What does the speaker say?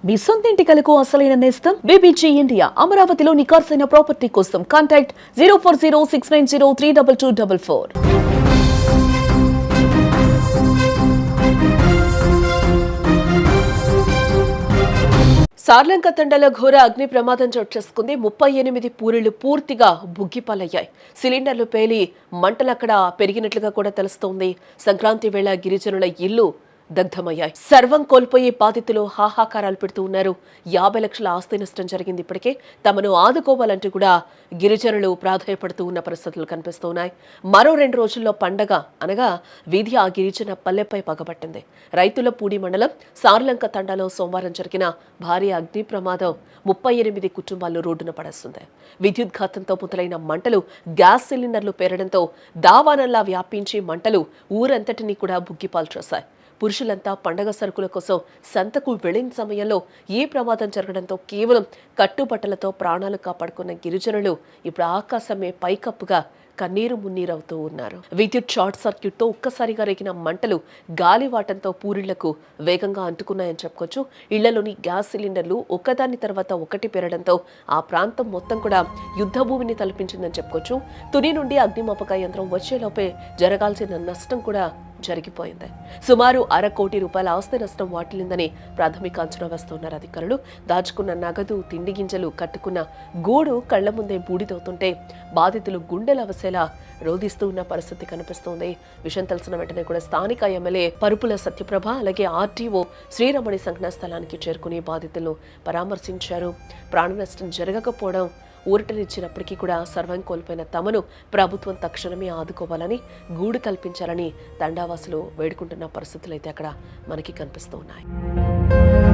మీ సొంత ఇంటి కలకు అసలైన నేస్తం బీబీజీ ఇండియా. అమరావతిలో నికార్సైన ప్రాపర్టీ కోసం కాంటాక్ట్ 0406903224. సార్లంక తండాలో ఘోర అగ్ని ప్రమాదం చోటు చేసుకుంది. 38 పూరిళ్లు పూర్తిగా బుగ్గిపాలయ్యాయి. సిలిండర్లు పేలి మంటలక్కడ పెరిగినట్లుగా కూడా తెలుస్తోంది. సంక్రాంతి వేళ గిరిజనుల ఇల్లు దగ్ధమయ్యాయి. సర్వం కోల్పోయి బాధితులు హాహాకారాలు పెడుతూ ఉన్నారు. 50 లక్షల ఆస్తి నష్టం జరిగింది. ఇప్పటికే తమను ఆదుకోవాలంటూ కూడా గిరిజనులు ప్రాధాయపడుతూ ఉన్న పరిస్థితులు కనిపిస్తున్నాయి. మరో 2 రోజుల్లో పండగ అనగా వీధి ఆ గిరిజన పల్లెపై పగబట్టింది. రైతుల పూడి మండలం సార్లంక తండాలో సోమవారం జరిగిన భారీ అగ్ని ప్రమాదం 38 కుటుంబాలు రోడ్డున పడేస్తుంది. విద్యుద్ఘాతంతో మొదలైన మంటలు గ్యాస్ సిలిండర్లు పేరడంతో దావానంలా వ్యాపించి మంటలు ఊరంతటినీ కూడా బుగ్గిపాలు చేశాయి. పురుషులంతా పండగ సరుకుల కోసం సంతకు వెళ్లిన సమయంలో ఈ ప్రమాదం జరగడంతో కేవలం కట్టుబట్టలతో ప్రాణాలు కాపాడుకున్న గిరిజనులు ఇప్పుడు ఆకాశమే పైకప్పుగా కన్నీరు మున్నీరవుతూ ఉన్నారు. విద్యుత్ షార్ట్ సర్క్యూట్ తో ఒక్కసారిగా రేగిన మంటలు గాలివాటంతో పూరిళ్లకు వేగంగా అంటుకున్నాయని చెప్పుకోవచ్చు. ఇళ్లలోని గ్యాస్ సిలిండర్లు ఒకదాని తర్వాత ఒకటి పెరగడంతో ఆ ప్రాంతం మొత్తం కూడా యుద్ధ భూమిని తలపించిందని చెప్పుకోవచ్చు. తుని నుండి అగ్నిమాపక యంత్రం వచ్చేలోపే జరగాల్సిన నష్టం కూడా జరిగిపోయింది. సుమారు ₹1.5 కోటి ఆస్తి నష్టం వాటిల్లిందని ప్రాథమిక అంచనా వేస్తున్నారు అధికారులు. దాచుకున్న నగదు, తిండి గింజలు, కట్టుకున్న గూడు కళ్ల ముందే బూడిదవుతుంటే బాధితులు గుండెలవసేలా రోధిస్తూ ఉన్న పరిస్థితి కనిపిస్తోంది. విషయం తెలిసిన వెంటనే కూడా స్థానిక ఎమ్మెల్యే పరుపుల సత్యప్రభ అలాగే ఆర్టీఓ శ్రీరమణి సంఘటనా స్థలానికి చేరుకుని బాధితులను పరామర్శించారు. ప్రాణ నష్టం జరగకపోవడం ఊరటనిచ్చినప్పటికీ కూడా సర్వం కోల్పోయిన తమను ప్రభుత్వం తక్షణమే ఆదుకోవాలని, గూడు కల్పించాలని తండావాసులు వేడుకుంటున్న పరిస్థితులు అయితే అక్కడ మనకి కనిపిస్తూ ఉన్నాయి.